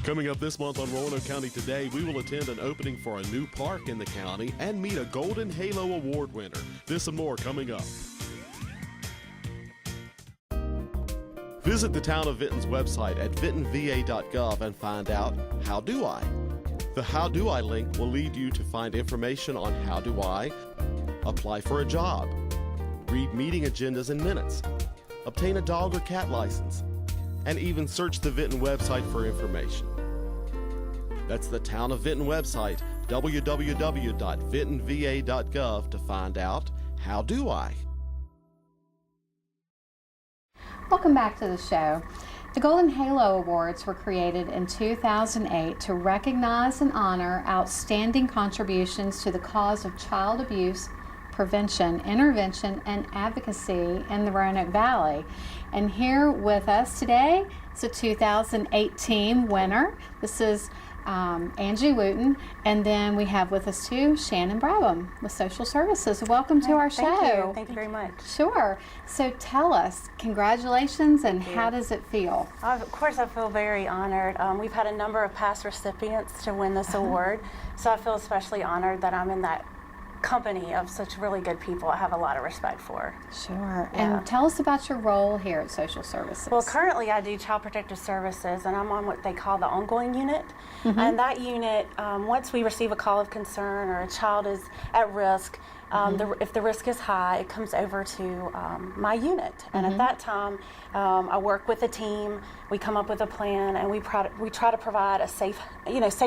Coming up this month on Roanoke County Today, we will attend an opening for a new park in the county and meet a Golden Halo Award winner. This and more coming up. Visit the Town of Vinton's website at vintonva.gov and find out, how do I? The How Do I link will lead you to find information on how do I apply for a job, read meeting agendas and minutes, obtain a dog or cat license, and even search the Vinton website for information. That's the Town of Vinton website, www.vintonva.gov, to find out, how do I? Welcome back to the show. The Golden Halo Awards were created in 2008 to recognize and honor outstanding contributions to the cause of child abuse prevention, intervention, and advocacy in the Roanoke Valley. And here with us today is a 2018 winner. This is Angie Wooten, and then we have with us too Shannon Brabham with Social Services. Welcome to our show. Thank you very much. Sure. So tell us, congratulations, and how does it feel? Of course, I feel very honored. We've had a number of past recipients to win this award, so I feel especially honored that I'm in that company of such really good people I have a lot of respect for. Sure. Yeah. And tell us about your role here at Social Services. Well, currently I do Child Protective Services, and I'm on what they call the ongoing unit. And that unit, once we receive a call of concern or a child is at risk, if the risk is high, it comes over to my unit. And at that time, I work with a team. We come up with a plan, and we try to provide a safe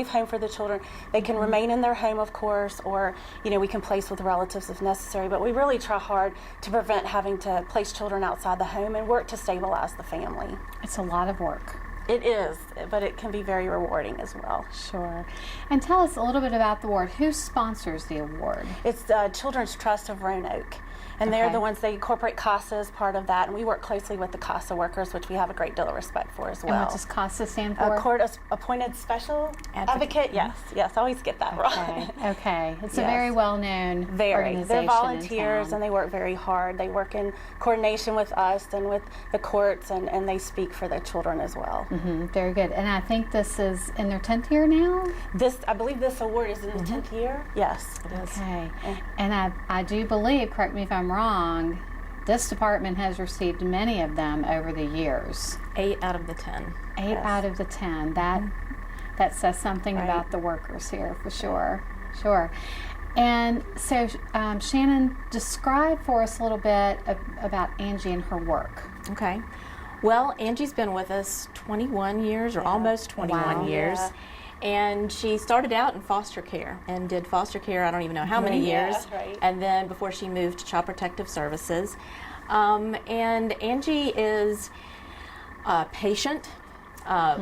home for the children. They can remain in their home, of course, or we can place with relatives if necessary. But we really try hard to prevent having to place children outside the home and work to stabilize the family. It's a lot of work. It is, but it can be very rewarding as well. Sure. And tell us a little bit about the award. Who sponsors the award? It's the Children's Trust of Roanoke. And they're the ones, they incorporate CASA as part of that, and we work closely with the CASA workers, which we have a great deal of respect for as well. And what does CASA stand for? Court Appointed Special Advocate. Yes, I always get that wrong. Okay, it's a very well-known organization. They're volunteers, and they work very hard. They work in coordination with us and with the courts, and they speak for their children as well. Very good. And I think this is in their 10th year now? I believe this award is in the 10th year. Yes, it is. Okay. And I do believe, correct me if I'm wrong, this department has received many of them over the years. 8 out of the 10. 8 out of the 10. That says something about the workers here for sure. Sure. And so, Shannon, describe for us a little bit about Angie and her work. Okay. Well, Angie's been with us 21 years, or almost 21 years. Yeah. And she started out in foster care and did foster care, I don't even know how many years. And then before she moved to Child Protective Services. And Angie is patient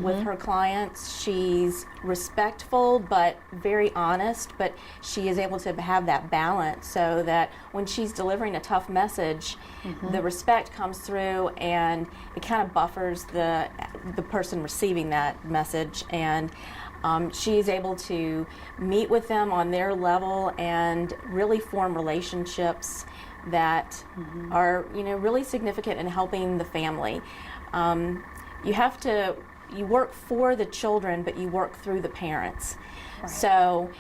with her clients. She's respectful but very honest, but she is able to have that balance so that when she's delivering a tough message, the respect comes through and it kind of buffers the person receiving that message. And she's able to meet with them on their level and really form relationships that are, really significant in helping the family. You work for the children, but you work through the parents. Right. So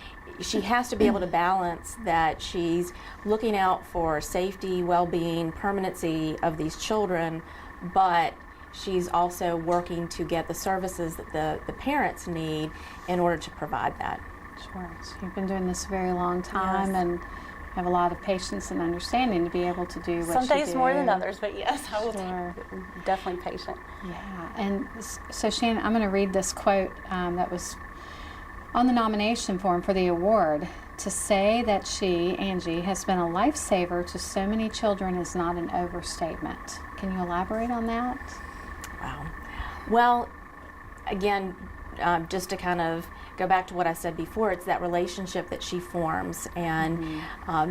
she has to be able to balance that she's looking out for safety, well-being, permanency of these children, but she's also working to get the services that the parents need in order to provide that. Sure. So you've been doing this a very long time and have a lot of patience and understanding to be able to do what you do. Some days more than others, but yes, I will definitely patient. Yeah. And so Shannon, I'm going to read this quote that was on the nomination form for the award. To say that she, Angie, has been a lifesaver to so many children is not an overstatement. Can you elaborate on that? Wow. Well, again, just to kind of go back to what I said before, it's that relationship that she forms. And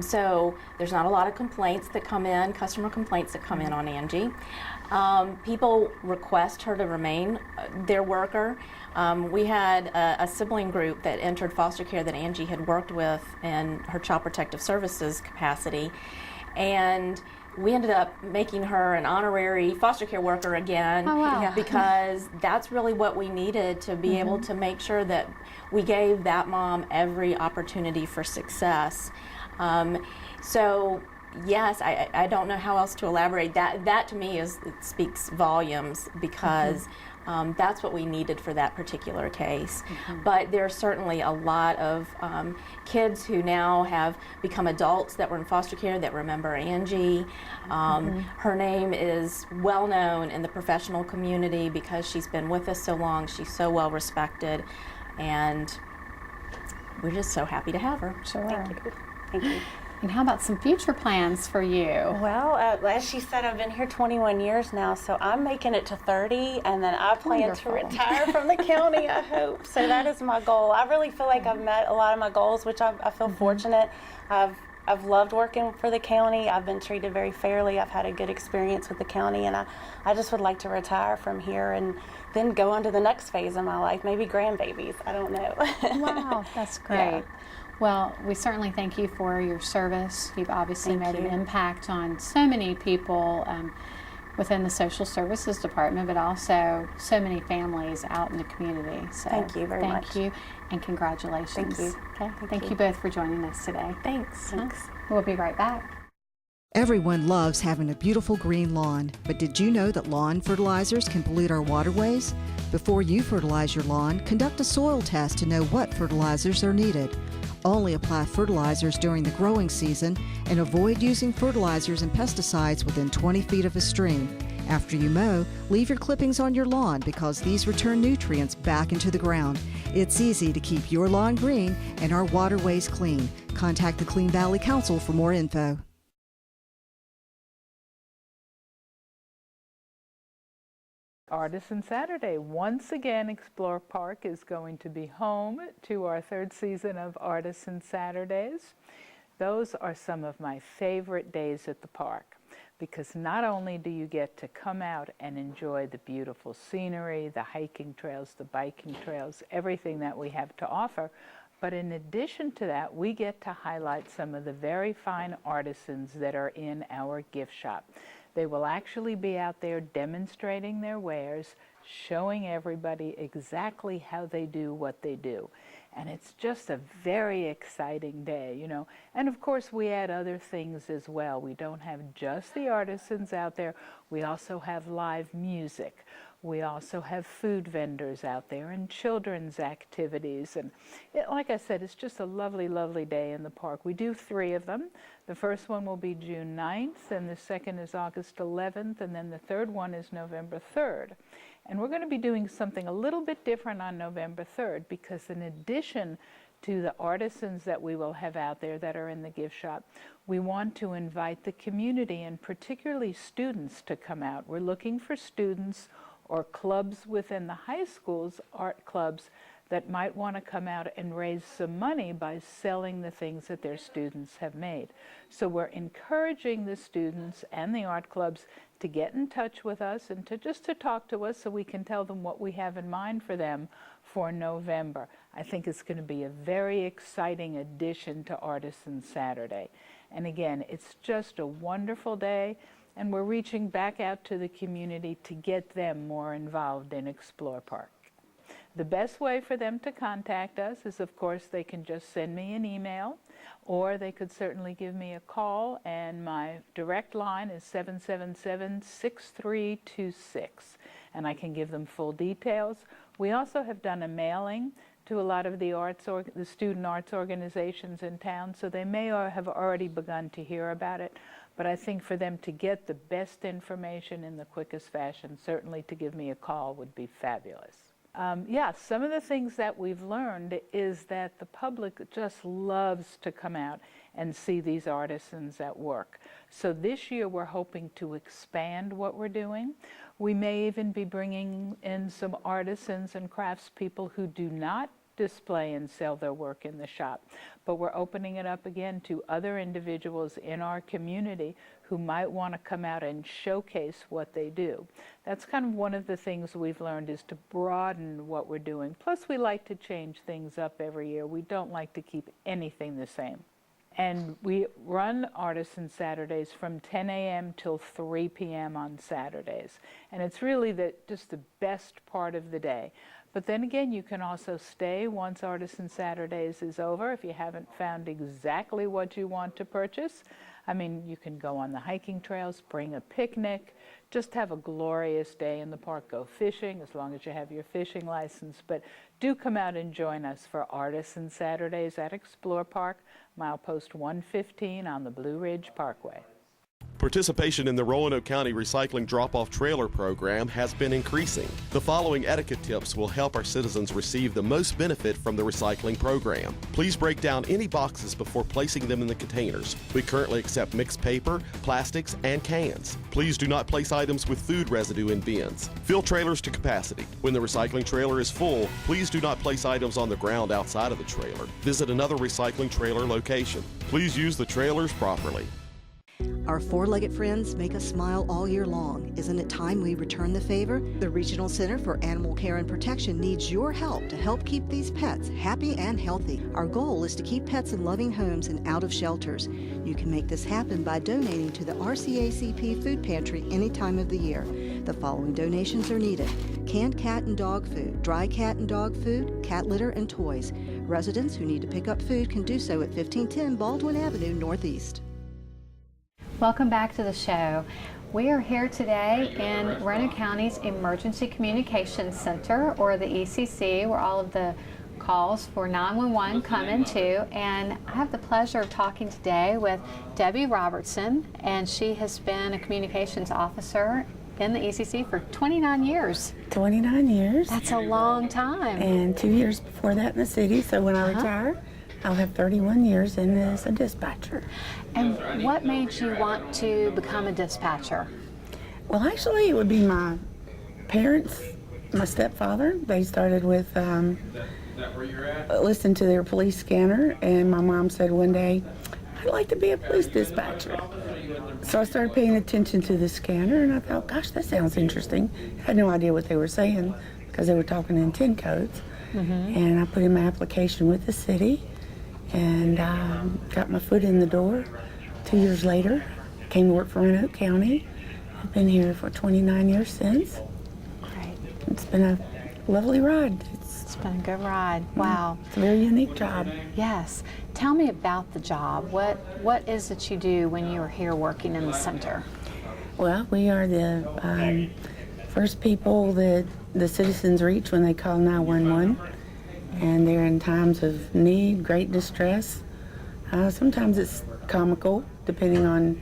so there's not a lot of complaints that come in, customer complaints that come in on Angie. People request her to remain their worker. We had a sibling group that entered foster care that Angie had worked with in her Child Protective Services capacity. And we ended up making her an honorary foster care worker again. Oh, wow. Because that's really what we needed to be able to make sure that we gave that mom every opportunity for success. So yes, I don't know how else to elaborate. That to me it speaks volumes, because that's what we needed for that particular case. But there are certainly a lot of kids who now have become adults that were in foster care that remember Angie. Her name is well known in the professional community because she's been with us so long. She's so well respected, and we're just so happy to have her. Sure. Thank you. Thank you. And how about some future plans for you? Well, as she said, I've been here 21 years now, so I'm making it to 30, and then I plan Wonderful. to retire from the county, I hope. So that is my goal. I really feel like I've met a lot of my goals, which I feel fortunate. I've loved working for the county. I've been treated very fairly. I've had a good experience with the county, and I just would like to retire from here and then go on to the next phase of my life, maybe grandbabies. I don't know. Wow, that's great. Yeah. Well, we certainly thank you for your service. You've obviously Thank made you. an impact on so many people within the social services department, but also so many families out in the community. So Thank you very much. Thank you, and congratulations. Thank you. Okay. Thank you. you both for joining us today. Thanks. We'll be right back. Everyone loves having a beautiful green lawn, but did you know that lawn fertilizers can pollute our waterways? Before you fertilize your lawn, conduct a soil test to know what fertilizers are needed. Only apply fertilizers during the growing season and avoid using fertilizers and pesticides within 20 feet of a stream. After you mow, leave your clippings on your lawn because these return nutrients back into the ground. It's easy to keep your lawn green and our waterways clean. Contact the Clean Valley Council for more info. Artisan Saturday. Once again, Explore Park is going to be home to our third season of Artisan Saturdays. Those are some of my favorite days at the park, because not only do you get to come out and enjoy the beautiful scenery, the hiking trails, the biking trails, everything that we have to offer, but in addition to that, we get to highlight some of the very fine artisans that are in our gift shop. They will actually be out there demonstrating their wares, showing everybody exactly how they do what they do. And it's just a very exciting day, you know. And of course, we add other things as well. We don't have just the artisans out there. We also have live music. We also have food vendors out there and children's activities. And like I said, it's just a lovely, lovely day in the park. We do 3 of them. The first one will be June 9th, and the second is August 11th, and then the third one is November 3rd. And we're going to be doing something a little bit different on November 3rd, because in addition to the artisans that we will have out there that are in the gift shop, we want to invite the community, and particularly students, to come out. We're looking for students or clubs within the high schools, art clubs, that might want to come out and raise some money by selling the things that their students have made. So we're encouraging the students and the art clubs to get in touch with us and to talk to us so we can tell them what we have in mind for them for November. I think it's going to be a very exciting addition to Artisan Saturday. And again, it's just a wonderful day, and we're reaching back out to the community to get them more involved in Explore Park. The best way for them to contact us is, of course, they can just send me an email, or they could certainly give me a call, and my direct line is 777-6326, and I can give them full details. We also have done a mailing to a lot of the the student arts organizations in town, so they may have already begun to hear about it. But I think for them to get the best information in the quickest fashion, certainly to give me a call would be fabulous. Some of the things that we've learned is that the public just loves to come out and see these artisans at work. So this year we're hoping to expand what we're doing. We may even be bringing in some artisans and craftspeople who do not display and sell their work in the shop, but we're opening it up again to other individuals in our community who might want to come out and showcase what they do. That's kind of one of the things we've learned, is to broaden what we're doing. Plus, we like to change things up every year. We don't like to keep anything the same. And we run Artisan Saturdays from 10 a.m. till 3 p.m. on Saturdays. And it's really just the best part of the day. But then again, you can also stay once Artisan Saturdays is over if you haven't found exactly what you want to purchase. I mean, you can go on the hiking trails, bring a picnic, just have a glorious day in the park, go fishing as long as you have your fishing license. But do come out and join us for Artisan Saturdays at Explore Park, milepost 115 on the Blue Ridge Parkway. Participation in the Roanoke County Recycling Drop-Off Trailer Program has been increasing. The following etiquette tips will help our citizens receive the most benefit from the recycling program. Please break down any boxes before placing them in the containers. We currently accept mixed paper, plastics, and cans. Please do not place items with food residue in bins. Fill trailers to capacity. When the recycling trailer is full, please do not place items on the ground outside of the trailer. Visit another recycling trailer location. Please use the trailers properly. Our four-legged friends make us smile all year long. Isn't it time we return the favor? The Regional Center for Animal Care and Protection needs your help to help keep these pets happy and healthy. Our goal is to keep pets in loving homes and out of shelters. You can make this happen by donating to the RCACP Food Pantry any time of the year. The following donations are needed: canned cat and dog food, dry cat and dog food, cat litter, and toys. Residents who need to pick up food can do so at 1510 Baldwin Avenue Northeast. Welcome back to the show. We are here today in Roanoke County's Emergency Communications Center, or the ECC, where all of the calls for 911 come into. And I have the pleasure of talking today with Debbie Robertson, and she has been a communications officer in the ECC for 29 years. 29 years. That's a long time. And 2 years before that in the city, so when I retire, I'll have 31 years in as a dispatcher. And what made you want to become a dispatcher? Well, actually, it would be my parents, my stepfather. They started with listening to their police scanner, and my mom said one day, I'd like to be a police dispatcher. So I started paying attention to the scanner, and I thought, gosh, that sounds interesting. I had no idea what they were saying because they were talking in 10 codes. And I put in my application with the city, and got my foot in the door. 2 years later, came to work for Roanoke County. I've been here for 29 years since. Great. It's been a lovely ride. It's been a good ride. Wow. It's a very unique job. Yes. Tell me about the job. What is it you do when you are here working in the center? Well, we are the first people that the citizens reach when they call 911. And they're in times of need, great distress. Sometimes it's comical, depending on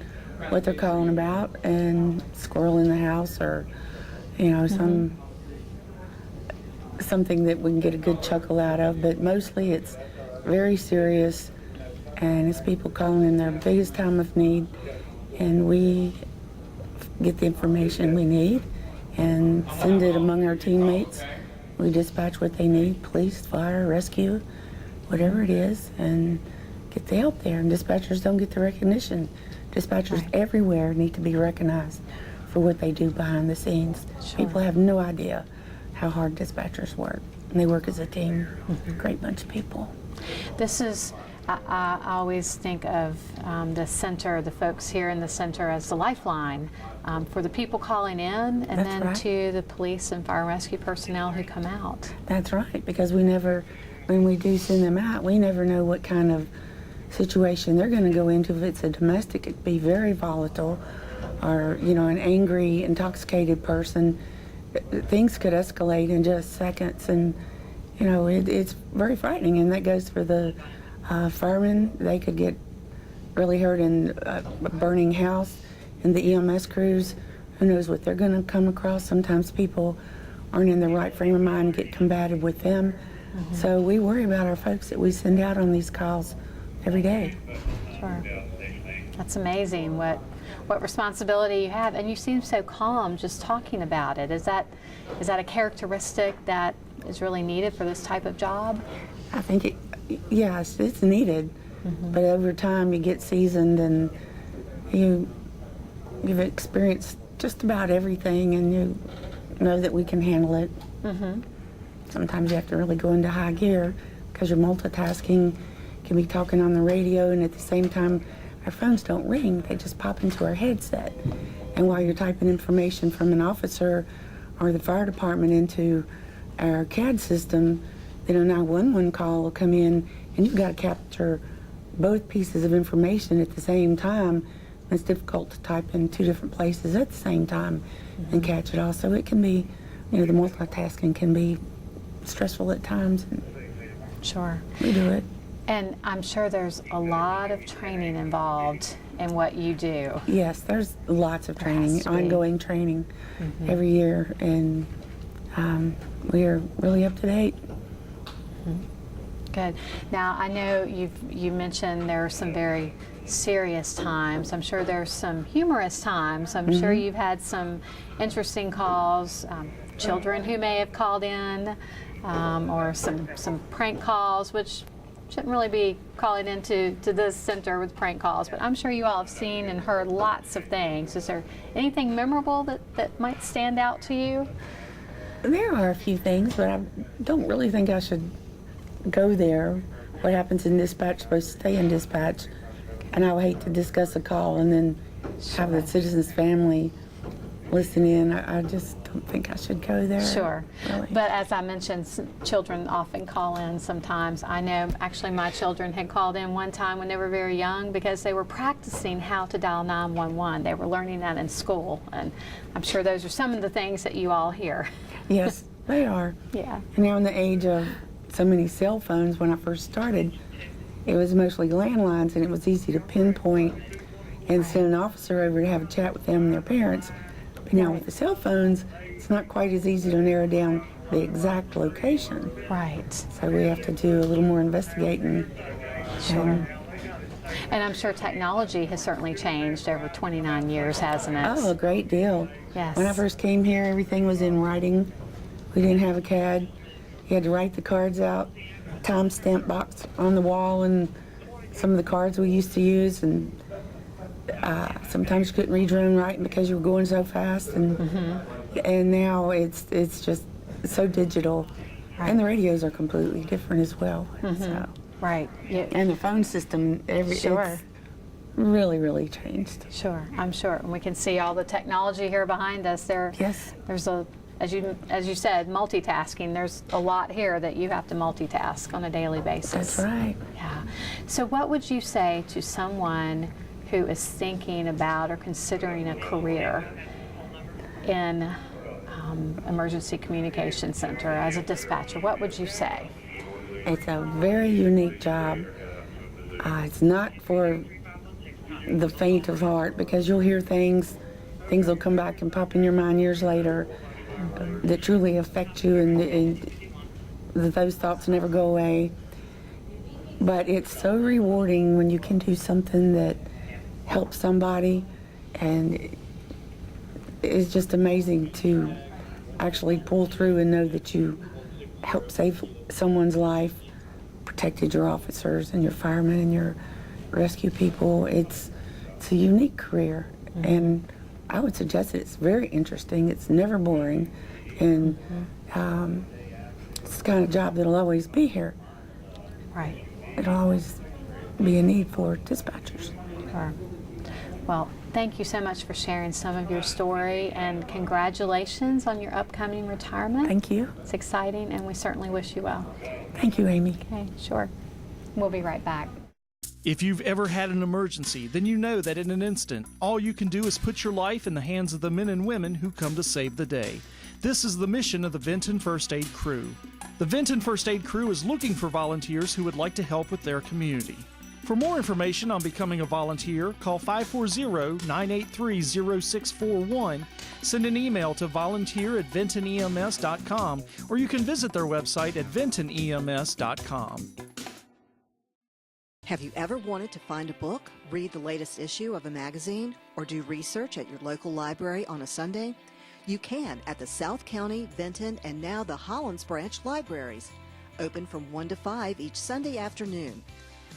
what they're calling about, and squirrel in the house, or something that we can get a good chuckle out of. But mostly it's very serious, and it's people calling in their biggest time of need, and we get the information we need and send it among our teammates. We dispatch what they need, police, fire, rescue, whatever it is, and get the help there. And dispatchers don't get the recognition. Dispatchers everywhere need to be recognized for what they do behind the scenes. Sure. People have no idea how hard dispatchers work. And they work as a team, a great bunch of people. This is, I always think of the center, the folks here in the center, as the lifeline for the people calling in, and That's then right. to the police and fire rescue personnel who come out. That's right, because we never, when we do send them out, we never know what kind of situation they're going to go into. If it's a domestic, it could be very volatile, or an angry, intoxicated person. Things could escalate in just seconds, and it's very frightening. And that goes for the firemen. They could get really hurt in a burning house, and the EMS crews, who knows what they're going to come across. Sometimes people aren't in the right frame of mind and get combative with them. So we worry about our folks that we send out on these calls every day. Sure. That's amazing what responsibility you have, and you seem so calm just talking about it. Is that a characteristic that is really needed for this type of job? I think yes, it's needed, but over time you get seasoned and you've experienced just about everything, and you know that we can handle it. Sometimes you have to really go into high gear because you're multitasking. can be talking on the radio, and at the same time, our phones don't ring. They just pop into our headset. And while you're typing information from an officer or the fire department into our CAD system, then a 911 call will come in, and you've got to capture both pieces of information at the same time. It's difficult to type in two different places at the same time and catch it all. So it can be, the multitasking can be stressful at times. And sure. We do it. And I'm sure there's a lot of training involved in what you do. Yes, there's lots of training, ongoing training every year, and we are really up to date. Good. Now, I know you mentioned there are some very serious times. I'm sure there's some humorous times. I'm sure you've had some interesting calls, children who may have called in, or some prank calls, which shouldn't really be calling into this center with prank calls, but I'm sure you all have seen and heard lots of things. Is there anything memorable that might stand out to you? There are a few things, but I don't really think I should go there. What happens in dispatch is supposed to stay in dispatch, and I would hate to discuss a call and then have the citizen's family listen in. I just don't think I should go there. Sure. Really. But as I mentioned, children often call in sometimes. I know actually my children had called in one time when they were very young because they were practicing how to dial 911. They were learning that in school, and I'm sure those are some of the things that you all hear. Yes, they are. Yeah. And now in the age of so many cell phones, when I first started, it was mostly landlines, and it was easy to pinpoint and send an officer over to have a chat with them and their parents. But now with the cell phones, it's not quite as easy to narrow down the exact location. Right. So we have to do a little more investigating. Sure. And I'm sure technology has certainly changed over 29 years, hasn't it? Oh, a great deal. Yes. When I first came here, everything was in writing. We didn't have a CAD. You had to write the cards out, timestamp box on the wall, and some of the cards we used to use, and sometimes you couldn't read your own writing because you were going so fast, and now it's just so digital. Right. And the radios are completely different as well. So. Right. Yeah. And the phone system, it's really, really changed. Sure, I'm sure. And we can see all the technology here behind us. Yes. There's as you said, multitasking. There's a lot here that you have to multitask on a daily basis. That's right. Yeah. So what would you say to someone who is thinking about or considering a career in emergency communication center as a dispatcher? What would you say? It's a very unique job. It's not for the faint of heart, because you'll hear things will come back and pop in your mind years later that truly affect you, and those thoughts never go away. But it's so rewarding when you can do something that helps somebody, and it's just amazing to actually pull through and know that you helped save someone's life, protected your officers and your firemen and your rescue people. It's a unique career, and I would suggest that it's very interesting. It's never boring, and it's the kind of job that'll always be here. Right. It'll always be a need for dispatchers. Sure. Well, thank you so much for sharing some of your story, and congratulations on your upcoming retirement. Thank you. It's exciting, and we certainly wish you well. Thank you, Amy. Okay, sure. We'll be right back. If you've ever had an emergency, then you know that in an instant, all you can do is put your life in the hands of the men and women who come to save the day. This is the mission of the Vinton First Aid Crew. The Vinton First Aid Crew is looking for volunteers who would like to help with their community. For more information on becoming a volunteer, call 540-983-0641, send an email to volunteer@vintonems.com, or you can visit their website at vintonems.com. Have you ever wanted to find a book, read the latest issue of a magazine, or do research at your local library on a Sunday? You can at the South County, Vinton, and now the Hollins branch libraries, open from 1 to 5 each Sunday afternoon.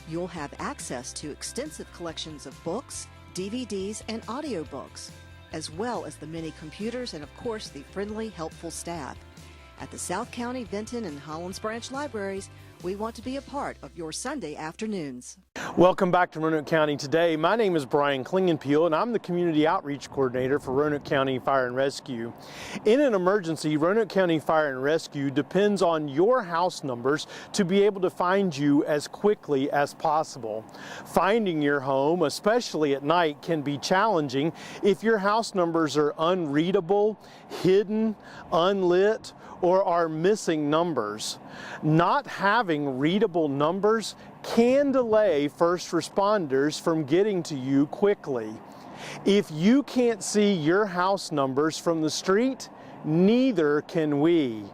You'll have access to extensive collections of books, DVDs, and audiobooks, as well as the many computers and, of course, the friendly, helpful staff. At the South County, Vinton, and Hollins branch libraries, We want to be a part of your Sunday afternoons. Welcome back to Roanoke County Today. My name is Brian Klingenpeel, and I'm the Community Outreach Coordinator for Roanoke County Fire and Rescue. In an emergency, Roanoke County Fire and Rescue depends on your house numbers to be able to find you as quickly as possible. Finding your home, especially at night, can be challenging if your house numbers are unreadable, hidden, unlit, or are missing numbers. Not having readable numbers can delay first responders from getting to you quickly. If you can't see your house numbers from the street, neither can we.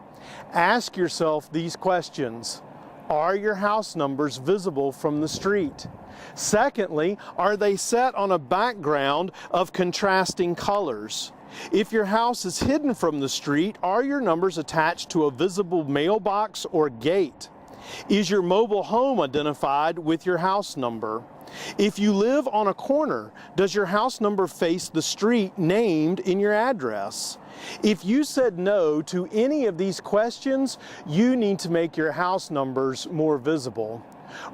Ask yourself these questions. Are your house numbers visible from the street? Secondly, are they set on a background of contrasting colors? If your house is hidden from the street, are your numbers attached to a visible mailbox or gate? Is your mobile home identified with your house number? If you live on a corner, does your house number face the street named in your address? If you said no to any of these questions, you need to make your house numbers more visible.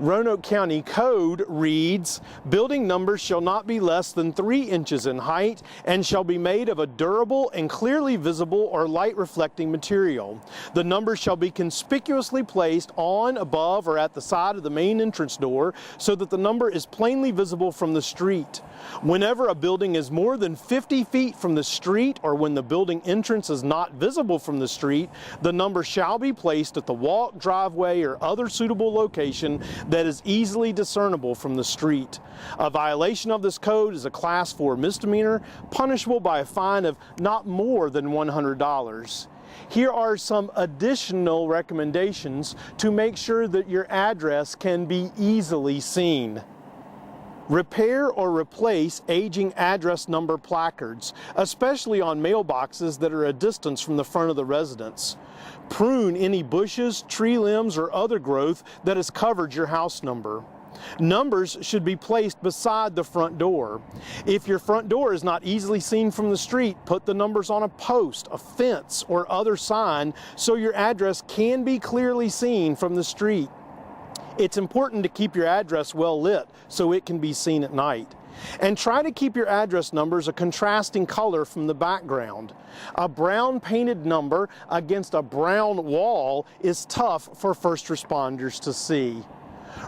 Roanoke County Code reads, building numbers shall not be less than 3 inches in height and shall be made of a durable and clearly visible or light reflecting material. The numbers shall be conspicuously placed on, above, or at the side of the main entrance door so that the number is plainly visible from the street. Whenever a building is more than 50 feet from the street or when the building entrance is not visible from the street, the number shall be placed at the walk, driveway, or other suitable location that is easily discernible from the street. A violation of this code is a Class 4 misdemeanor, punishable by a fine of not more than $100. Here are some additional recommendations to make sure that your address can be easily seen. Repair or replace aging address number placards, especially on mailboxes that are a distance from the front of the residence. Prune any bushes, tree limbs, or other growth that has covered your house number. Numbers should be placed beside the front door. If your front door is not easily seen from the street, put the numbers on a post, a fence, or other sign so your address can be clearly seen from the street. It's important to keep your address well lit so it can be seen at night. And try to keep your address numbers a contrasting color from the background. A brown painted number against a brown wall is tough for first responders to see.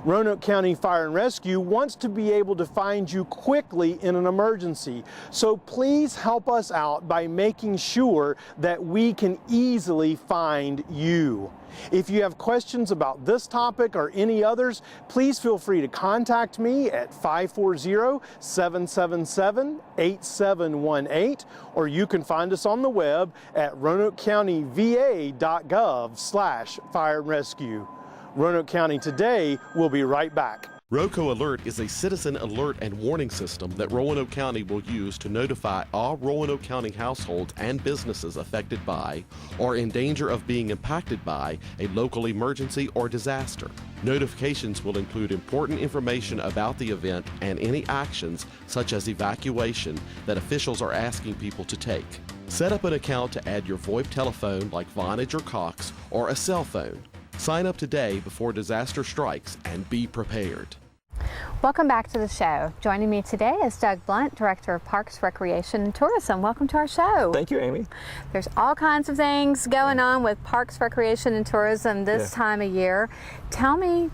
Roanoke County Fire and Rescue wants to be able to find you quickly in an emergency, so please help us out by making sure that we can easily find you. If you have questions about this topic or any others, please feel free to contact me at 540-777-8718, or you can find us on the web at roanokecountyva.gov/fire and rescue. Roanoke County Today will be right back. Roanoke Alert is a citizen alert and warning system that Roanoke County will use to notify all Roanoke County households and businesses affected by or in danger of being impacted by a local emergency or disaster. Notifications will include important information about the event and any actions, such as evacuation, that officials are asking people to take. Set up an account to add your VoIP telephone like Vonage or Cox, or a cell phone. Sign up today before disaster strikes and be prepared. Welcome back to the show. Joining me today is Doug Blount, Director of Parks, Recreation, and Tourism. Welcome to our show. Thank you, Amy. There's all kinds of things going on with Parks, Recreation, and Tourism this time of year. Tell me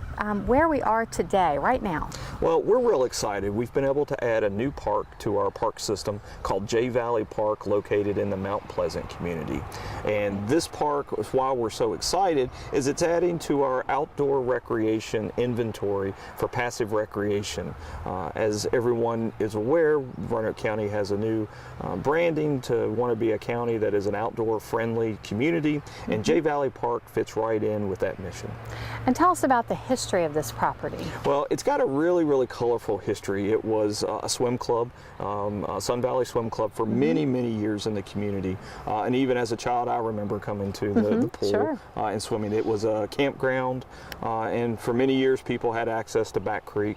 where we are today, right now. Well, we're real excited. We've been able to add a new park to our park system called J Valley Park, located in the Mount Pleasant community. And this park, why we're so excited, is it's adding to our outdoor recreation inventory for passive recreation. As everyone is aware, Roanoke County has a new branding to want to be a county that is an outdoor friendly community, and J Valley Park fits right in with that mission. And tell us about the history of this property. Well, it's got a really, really colorful history. It was a swim club, Sun Valley Swim Club, for many, many years in the community. And even as a child, I remember coming to the pool and swimming. It was a campground, and for many years people had access to Back Creek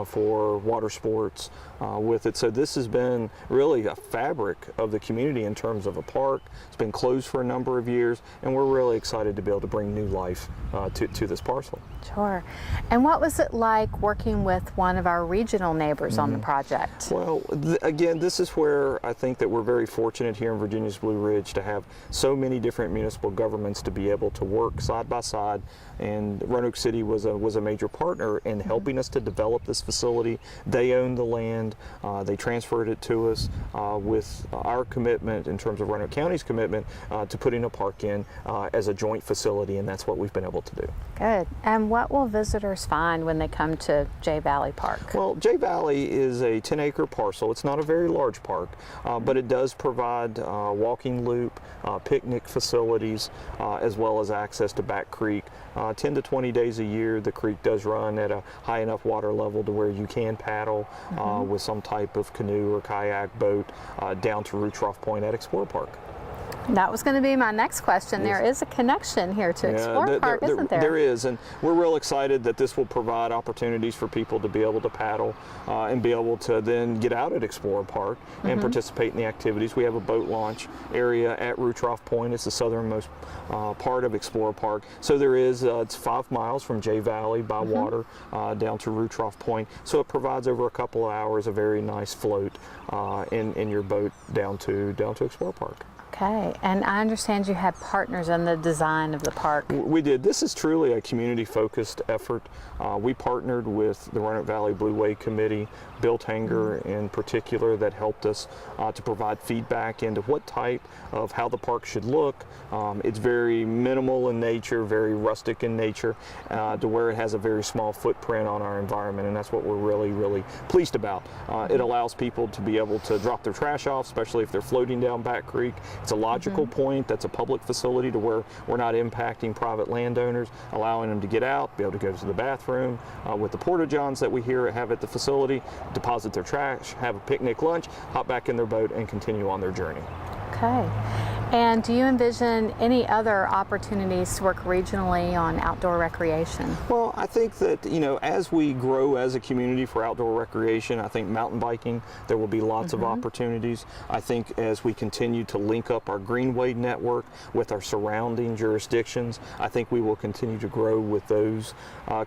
for water sports with it. So this has been really a fabric of the community in terms of a park. It's been closed for a number of years, and we're really excited to be able to bring new life to this this parcel. Sure. And what was it like working with one of our regional neighbors on the project? Well, again, this is where I think that we're very fortunate here in Virginia's Blue Ridge to have so many different municipal governments to be able to work side by side. And Roanoke City was a major partner in helping us to develop this facility. They owned the land. They transferred it to us with our commitment in terms of Roanoke County's commitment to putting a park in as a joint facility, and that's what we've been able to do. Good. And what will visitors find when they come to J Valley Park? Well, J Valley is a 10-acre parcel. It's not a very large park, but it does provide walking loop, picnic facilities, as well as access to Back Creek. 10 to 20 days a year, the creek does run at a high enough water level to where you can paddle with some type of canoe or kayak boat down to Root Trough Point at Explorer Park. That was going to be my next question. Yes. There is a connection here to Explorer Park, isn't there? There is, and we're real excited that this will provide opportunities for people to be able to paddle and be able to then get out at Explorer Park and participate in the activities. We have a boat launch area at Root Trough Point. It's the southernmost part of Explorer Park. So there is, it's 5 miles from J Valley by water down to Root Trough Point. So it provides over a couple of hours a very nice float in your boat down to Explorer Park. Okay, and I understand you had partners in the design of the park. We did. This is truly a community-focused effort. We partnered with the Roanoke Valley Blueway Committee, Bill Tanger in particular, that helped us to provide feedback into what type of how the park should look. It's very minimal in nature, very rustic in nature, to where it has a very small footprint on our environment, and that's what we're really, really pleased about. It allows people to be able to drop their trash off, especially if they're floating down Back Creek. It's a logical point. That's a public facility to where we're not impacting private landowners, allowing them to get out, be able to go to the bathroom with the porta-johns that we have at the facility, deposit their trash, have a picnic lunch, hop back in their boat, and continue on their journey. Okay. And do you envision any other opportunities to work regionally on outdoor recreation? Well, I think that, you know, as we grow as a community for outdoor recreation, I think mountain biking, there will be lots of opportunities. I think as we continue to link up our greenway network with our surrounding jurisdictions, I think we will continue to grow with those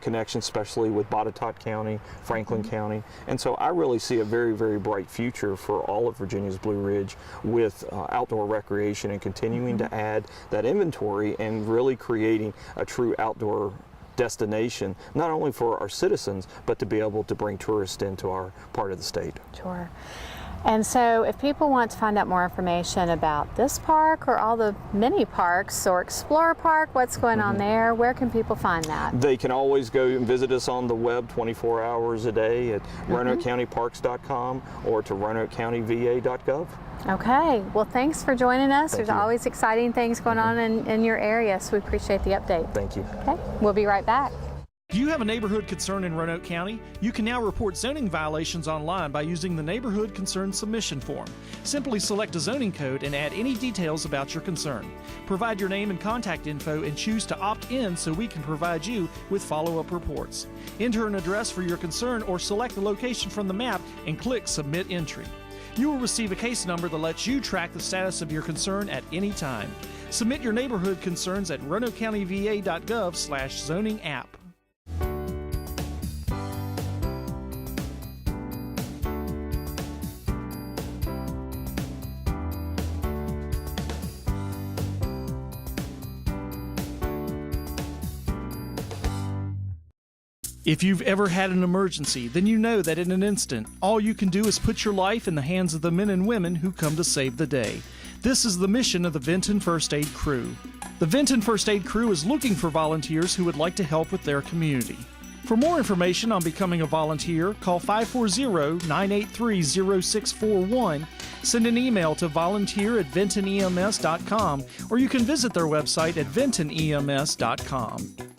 connections, especially with Botetourt County, Franklin County. And so I really see a very, very bright future for all of Virginia's Blue Ridge with outdoor recreation and continuing to add that inventory and really creating a true outdoor destination, not only for our citizens, but to be able to bring tourists into our part of the state. Sure. And so if people want to find out more information about this park or all the mini parks or Explorer Park, what's going on there, where can people find that? They can always go and visit us on the web 24 hours a day at RoanokeCountyParks.com or to RoanokeCountyVA.gov. Okay, well, thanks for joining us. There's always exciting things going on in your area, so we appreciate the update. Thank you. Okay, we'll be right back. Do you have a neighborhood concern in Roanoke County? You can now report zoning violations online by using the Neighborhood Concern Submission Form. Simply select a zoning code and add any details about your concern. Provide your name and contact info and choose to opt in so we can provide you with follow-up reports. Enter an address for your concern or select the location from the map and click Submit Entry. You will receive a case number that lets you track the status of your concern at any time. Submit your neighborhood concerns at RoanokeCountyVA.gov/zoning app. If you've ever had an emergency, then you know that in an instant, all you can do is put your life in the hands of the men and women who come to save the day. This is the mission of the Vinton First Aid Crew. The Vinton First Aid Crew is looking for volunteers who would like to help with their community. For more information on becoming a volunteer, call 540-983-0641, send an email to volunteer@vintonems.com, or you can visit their website at vintonems.com.